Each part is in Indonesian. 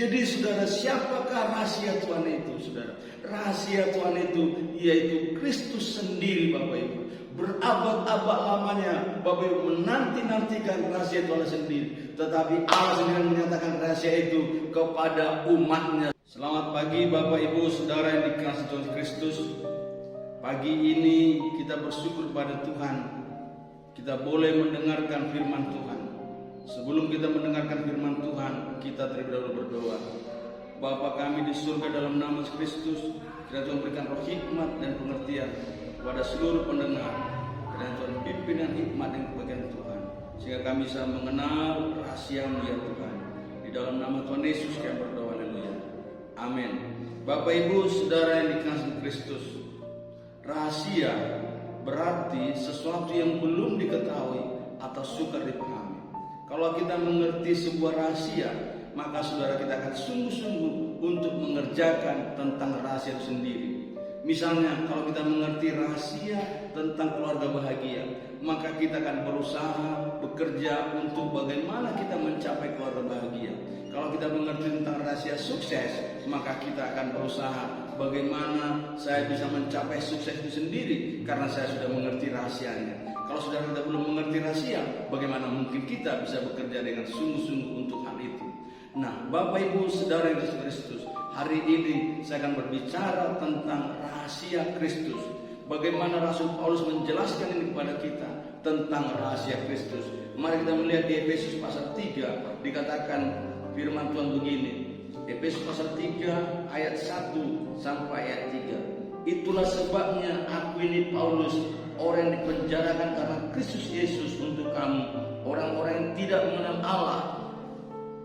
Jadi saudara, siapakah rahasia Tuhan itu, saudara? Rahasia Tuhan itu yaitu Kristus sendiri, Bapak Ibu. Berabad-abad lamanya Bapak Ibu menanti-nantikan rahasia Tuhan sendiri. Tetapi Allah sendiri menyatakan rahasia itu kepada umatnya. Selamat pagi Bapak Ibu, saudara yang dikasihi Tuhan Kristus. Pagi ini kita bersyukur pada Tuhan, kita boleh mendengarkan firman Tuhan. Sebelum kita mendengarkan firman Tuhan, kita terlebih dahulu berdoa. Bapa kami di surga, dalam nama Kristus, kiranya Tuhan berikan roh hikmat dan pengertian kepada seluruh pendengar. Kiranya Tuhan pimpin dan hikmat dan kebahagiaan Tuhan, sehingga kami bisa mengenal rahasia-Mu ya Tuhan. Di dalam nama Tuhan Yesus kami berdoa, haleluya. Amin. Bapak Ibu saudara yang dikasihi Kristus, rahasia berarti sesuatu yang belum diketahui atau sukar dipahami. Kalau kita mengerti sebuah rahasia, maka saudara kita akan sungguh-sungguh untuk mengerjakan tentang rahasia itu sendiri. Misalnya kalau kita mengerti rahasia tentang keluarga bahagia, maka kita akan berusaha bekerja untuk bagaimana kita mencapai keluarga bahagia. Kalau kita mengerti tentang rahasia sukses, maka kita akan berusaha bagaimana saya bisa mencapai sukses itu sendiri, karena saya sudah mengerti rahasianya. Kalau saudara kita belum mengerti rahasia, bagaimana mungkin kita bisa bekerja dengan sungguh-sungguh untuk hal itu? Nah, Bapak Ibu saudara yang dikasihi Kristus, hari ini saya akan berbicara tentang rahasia Kristus. Bagaimana Rasul Paulus menjelaskan ini kepada kita tentang rahasia Kristus. Mari kita melihat di Efesus pasal 3, dikatakan firman Tuhan begini. Efesus pasal 3 ayat 1 sampai ayat 3. Itulah sebabnya aku ini Paulus, orang yang dipenjarakan karena Kristus Yesus untuk kamu, orang-orang yang tidak mengenal Allah.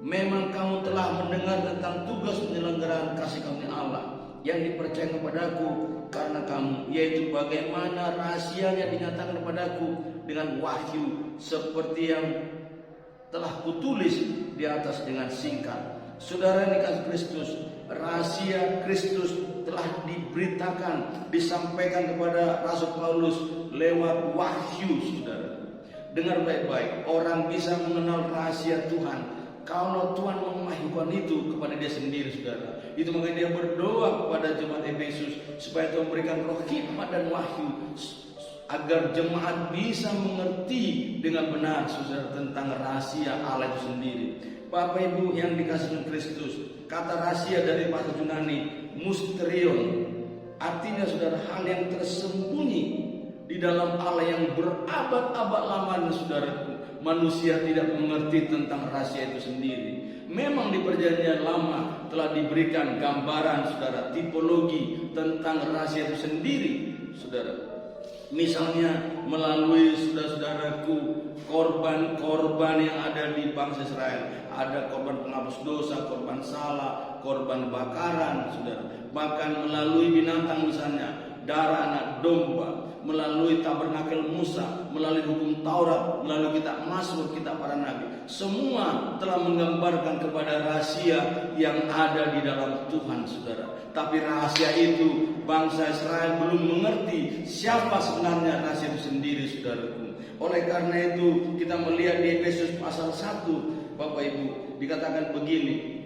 Memang kamu telah mendengar tentang tugas penyelenggaraan kasih karunia Allah yang dipercayakan kepadaku karena kamu, yaitu bagaimana rahasianya dinyatakan kepadaku dengan wahyu, seperti yang telah kutulis di atas dengan singkat. Saudara yang dikasihi Kristus, rahasia Kristus telah diberitakan, disampaikan kepada Rasul Paulus lewat wahyu, saudara. Dengar baik-baik, orang bisa mengenal rahasia Tuhan kalau Tuhan memahyukan itu kepada dia sendiri, saudara. Itu makanya dia berdoa kepada jemaat Efesus supaya Tuhan memberikan roh hikmat dan wahyu agar jemaat bisa mengerti dengan benar, saudara, tentang rahasia Allah itu sendiri. Bapak Ibu yang dikasihi Kristus, kata rahasia dari bahasa Yunani mysterion, artinya saudara hal yang tersembunyi di dalam Allah yang berabad-abad lamanya, saudaraku. Manusia tidak mengerti tentang rahasia itu sendiri. Memang di perjanjian lama telah diberikan gambaran, saudara, tipologi tentang rahasia itu sendiri, saudara. Misalnya melalui saudara-saudaraku korban-korban yang ada di bangsa Israel. Ada korban penghapus dosa, korban salah, korban bakaran, saudara. Bahkan melalui binatang misalnya, darah anak domba, melalui tabernakel Musa, melalui hukum Taurat, melalui kitab Mazmur, kitab para nabi. Semua telah menggambarkan kepada rahasia yang ada di dalam Tuhan, saudara. Tapi rahasia itu bangsa Israel belum mengerti siapa sebenarnya rahasia itu sendiri, saudaraku. Oleh karena itu kita melihat di Efesus pasal 1, Bapak Ibu, dikatakan begini.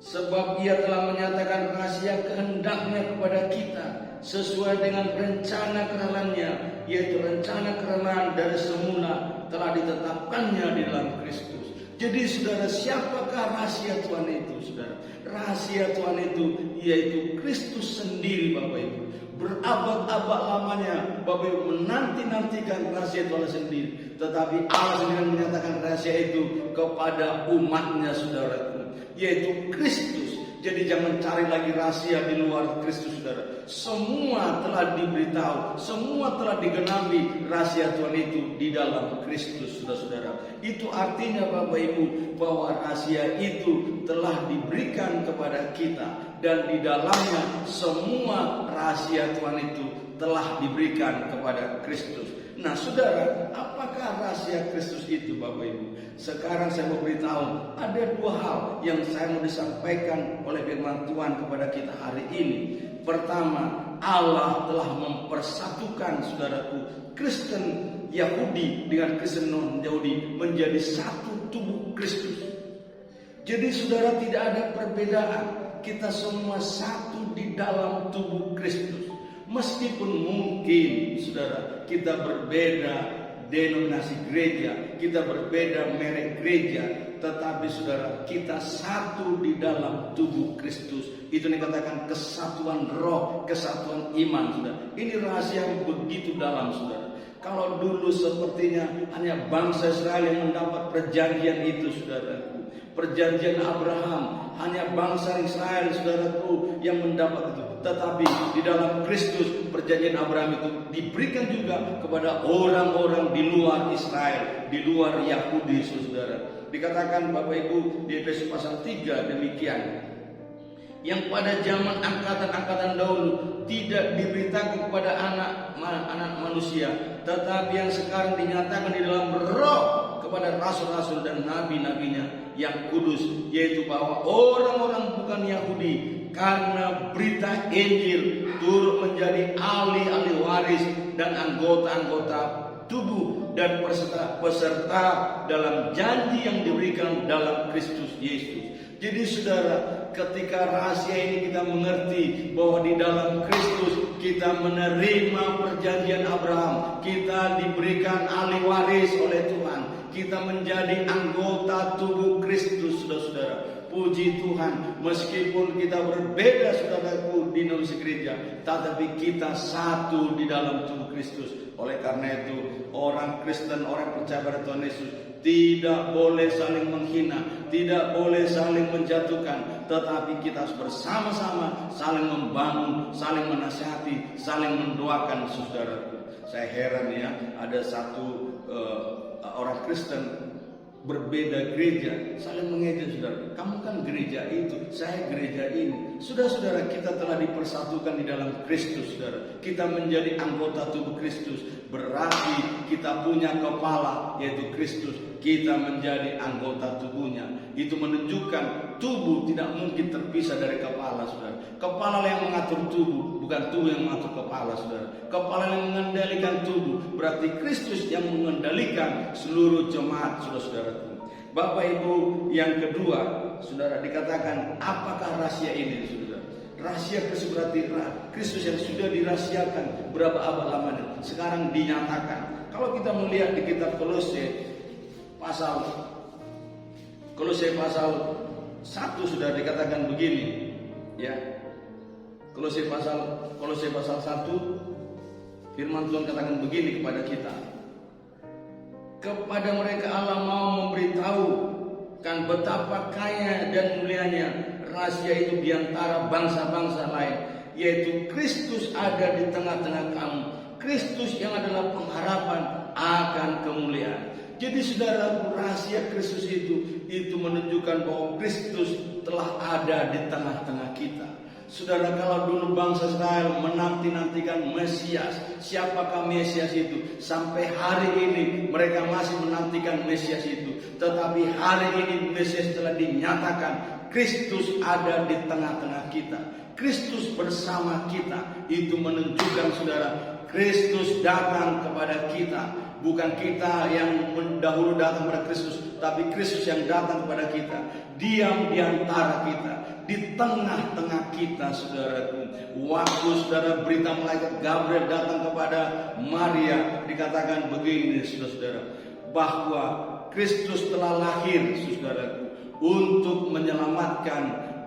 Sebab ia telah menyatakan rahasia kehendaknya kepada kita sesuai dengan rencana keralannya, yaitu rencana keralan dari semula telah ditetapkannya di dalam Kristus. Jadi saudara, siapakah rahasia Tuhan itu, saudara? Rahasia Tuhan itu yaitu Kristus sendiri, Bapak Ibu. Berabad-abad lamanya Bapak Ibu menanti-nantikan rahasia Tuhan sendiri. Tetapi Allah sendiri menyatakan rahasia itu kepada umatnya, saudaraku, yaitu Kristus. Jadi jangan cari lagi rahasia di luar Kristus, saudara. Semua telah diberitahu, semua telah digenapi rahasia Tuhan itu di dalam Kristus, saudara-saudara. Itu artinya Bapak Ibu bahwa rahasia itu telah diberikan kepada kita, dan di dalamnya semua rahasia Tuhan itu telah diberikan kepada Kristus. Nah, saudara, apakah rahasia Kristus itu, Bapak Ibu? Sekarang saya mau beritahu, ada dua hal yang saya mau disampaikan oleh firman Tuhan kepada kita hari ini. Pertama, Allah telah mempersatukan, saudaraku, Kristen Yahudi dengan Kristen non-Yahudi menjadi satu tubuh Kristus. Jadi saudara, tidak ada perbedaan. Kita semua satu di dalam tubuh Kristus. Meskipun mungkin saudara kita berbeda denominasi gereja, kita berbeda merek gereja, tetapi saudara kita satu di dalam tubuh Kristus. Itu dikatakan kesatuan roh, kesatuan iman, saudara. Ini rahasia yang begitu dalam, saudara. Kalau dulu sepertinya hanya bangsa Israel yang mendapat perjanjian itu, saudaraku. Perjanjian Abraham, hanya bangsa Israel, saudaraku, yang mendapat itu. Tetapi di dalam Kristus, perjanjian Abraham itu diberikan juga kepada orang-orang di luar Israel, di luar Yahudi, saudara. Dikatakan Bapak Ibu di Efesus pasal 3 demikian. Yang pada zaman angkatan-angkatan dahulu tidak diberitakan kepada anak manusia, tetapi yang sekarang dinyatakan di dalam roh kepada rasul-rasul dan nabi-nabinya yang kudus, yaitu bahwa orang-orang bukan Yahudi karena berita Injil turut menjadi ahli-ahli waris dan anggota-anggota tubuh dan peserta dalam janji yang diberikan dalam Kristus Yesus. Jadi saudara, ketika rahasia ini kita mengerti bahwa di dalam Kristus kita menerima perjanjian Abraham, kita diberikan ahli waris oleh Tuhan, kita menjadi anggota tubuh Kristus, saudara-saudara. Puji Tuhan, meskipun kita berbeda, saudaraku, di denominasi gereja, tetapi kita satu di dalam tubuh Kristus. Oleh karena itu, orang Kristen, orang percaya pada Tuhan Yesus tidak boleh saling menghina, tidak boleh saling menjatuhkan, tetapi kita harus bersama-sama saling membangun, saling menasihati, saling mendoakan, saudaraku. Saya heran ya, ada satu orang Kristen berbeda gereja, saling mengejek, saudara. Kamu kan gereja itu, saya gereja ini. Saudara-saudara, kita telah dipersatukan di dalam Kristus, saudara. Kita menjadi anggota tubuh Kristus. Berarti kita punya kepala, yaitu Kristus. Kita menjadi anggota tubuhnya. Itu menunjukkan tubuh tidak mungkin terpisah dari kepala, saudara. Kepala yang mengatur tubuh, bukan tubuh yang mengatur kepala, saudara. Kepala yang mengendalikan tubuh, berarti Kristus yang mengendalikan seluruh jemaat, saudara-saudara. Bapak Ibu, yang kedua, saudara, dikatakan apakah rahasia ini, saudara? Rahasia Kristus berarti Kristus yang sudah dirahasiakan berapa abad lamanya sekarang dinyatakan. Kalau kita melihat di kitab Kolose pasal 1 sudah dikatakan begini, ya. Kolose pasal 1 firman Tuhan katakan begini kepada kita. Kepada mereka Allah mau memberitahukan betapa kaya dan mulianya rahasia itu di antara bangsa-bangsa lain, yaitu Kristus ada di tengah-tengah kamu. Kristus yang adalah pengharapan akan kemuliaan. Jadi saudara, rahasia Kristus itu menunjukkan bahwa Kristus telah ada di tengah-tengah kita. Saudara, kalau dulu bangsa Israel menanti-nantikan Mesias, siapakah Mesias itu? Sampai hari ini mereka masih menantikan Mesias itu. Tetapi hari ini Mesias telah dinyatakan. Kristus ada di tengah-tengah kita. Kristus bersama kita. Itu menunjukkan, saudara, Kristus datang kepada kita. Bukan kita yang dahulu datang kepada Kristus, tapi Kristus yang datang kepada kita. Diam di antara kita, di tengah-tengah kita, saudaraku. Waktu saudara berita malaikat Gabriel datang kepada Maria, dikatakan begini, saudara-saudara, bahwa Kristus telah lahir, saudaraku, untuk menyelamatkan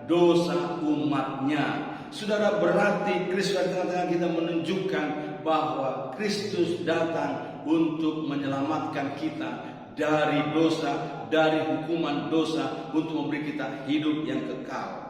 dosa umatnya. Saudara, berarti Kristus di tengah-tengah kita menunjukkan bahwa Kristus datang untuk menyelamatkan kita dari dosa, dari hukuman dosa, untuk memberi kita hidup yang kekal.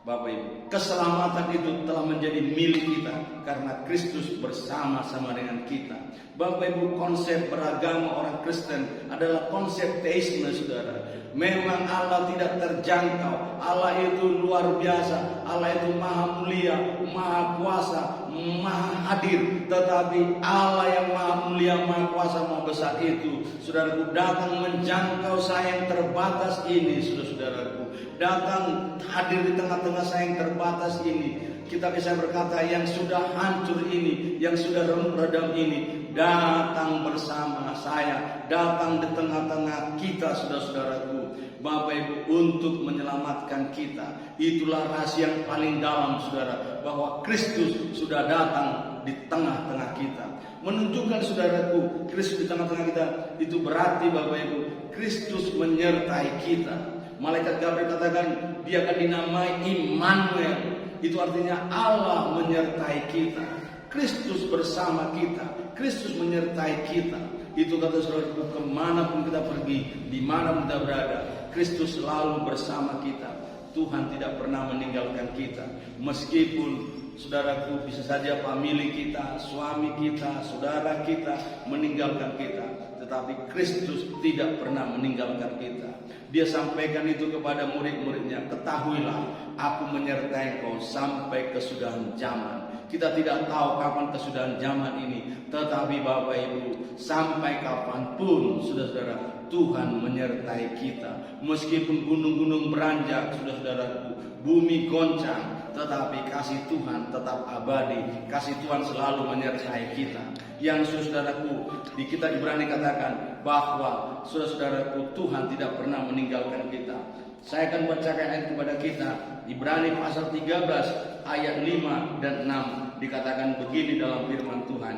Bapak Ibu, keselamatan itu telah menjadi milik kita karena Kristus bersama-sama dengan kita. Bapak Ibu, konsep beragama orang Kristen adalah konsep teisme, saudara. Memang Allah tidak terjangkau, Allah itu luar biasa, Allah itu maha mulia, maha kuasa, maha hadir. Tetapi Allah yang maha mulia, maha kuasa, maha besar itu, saudaraku, datang menjangkau saya yang terbatas ini, saudara-saudaraku. Datang hadir di tengah-tengah saya yang terbatas ini. Kita bisa berkata yang sudah hancur ini, yang sudah redam ini, datang bersama saya, datang di tengah-tengah kita, saudara-saudaraku. Bapak Ibu, untuk menyelamatkan kita. Itulah rahasia yang paling dalam, saudara, bahwa Kristus sudah datang di tengah-tengah kita. Menunjukkan, saudaraku, Kristus di tengah-tengah kita, itu berarti Bapak Ibu, Kristus menyertai kita. Malaikat Gabriel katakan dia akan dinamai Immanuel. Itu artinya Allah menyertai kita. Kristus bersama kita. Kristus menyertai kita. Itu kata saudaraku, kemanapun kita pergi, dimanapun kita berada, Kristus selalu bersama kita. Tuhan tidak pernah meninggalkan kita. Meskipun, saudaraku, bisa saja famili kita, suami kita, saudara kita meninggalkan kita, tetapi Kristus tidak pernah meninggalkan kita. Dia sampaikan itu kepada murid-muridnya, ketahuilah, aku menyertai engkau sampai kesudahan zaman. Kita tidak tahu kapan kesudahan zaman ini, tetapi Bapak Ibu, sampai kapanpun, saudara-saudara, Tuhan menyertai kita. Meskipun gunung-gunung beranjak, saudara-saudaraku, bumi goncang, tetapi kasih Tuhan tetap abadi. Kasih Tuhan selalu menyertai kita. Yang saudaraku, di kitab Ibrani katakan bahwa saudara-saudaraku, Tuhan tidak pernah meninggalkan kita. Saya akan bacakan ayat kepada kita. Ibrani pasal 13 ayat 5 dan 6 dikatakan begini dalam firman Tuhan.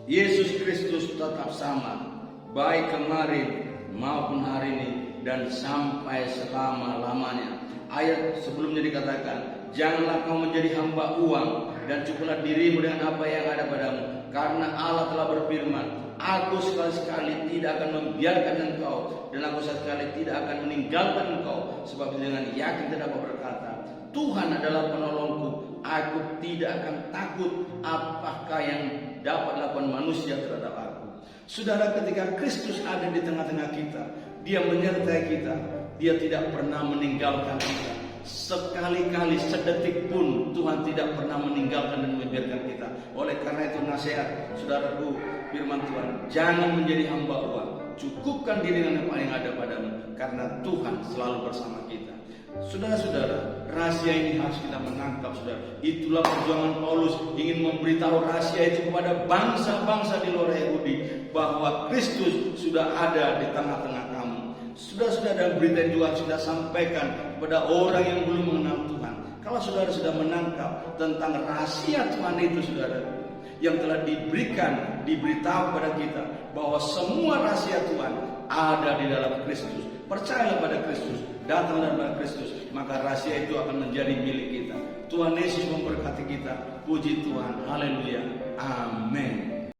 Yesus Kristus tetap sama, baik kemarin maupun hari ini dan sampai selama-lamanya. Ayat sebelumnya dikatakan, janganlah kau menjadi hamba uang dan cukuplah dirimu dengan apa yang ada padamu, karena Allah telah berfirman, aku sekali-sekali tidak akan membiarkan engkau, dan aku sekali tidak akan meninggalkan engkau. Sebab dengan yakin kita dapat berkata, Tuhan adalah penolongku, aku tidak akan takut apakah yang dapat dilakukan manusia terhadap aku. Saudara, ketika Kristus ada di tengah-tengah kita, Dia menyertai kita, Dia tidak pernah meninggalkan kita. Sekali-kali, sedetik pun Tuhan tidak pernah meninggalkan dan membiarkan kita. Oleh karena itu nasihat, saudaraku, firman Tuhan, jangan menjadi hamba uang. Cukupkan diri dengan apa yang ada padamu, karena Tuhan selalu bersama kita. Saudara-saudara, rahasia ini harus kita menangkap, saudara. Itulah perjuangan Paulus, ingin memberitahu rahasia itu kepada bangsa-bangsa di luar Yahudi, bahwa Kristus sudah ada di tengah-tengah kamu. Sudah dalam berita juga sudah sampaikan kepada orang yang belum mengenal Tuhan. Kalau saudara sudah menangkap tentang rahasia Tuhan itu, saudara, yang telah diberitahu kepada kita, bahwa semua rahasia Tuhan ada di dalam Kristus. Percayalah pada Kristus, datanglah pada Kristus, maka rahasia itu akan menjadi milik kita. Tuhan Yesus memberkati kita. Puji Tuhan, haleluya, amin.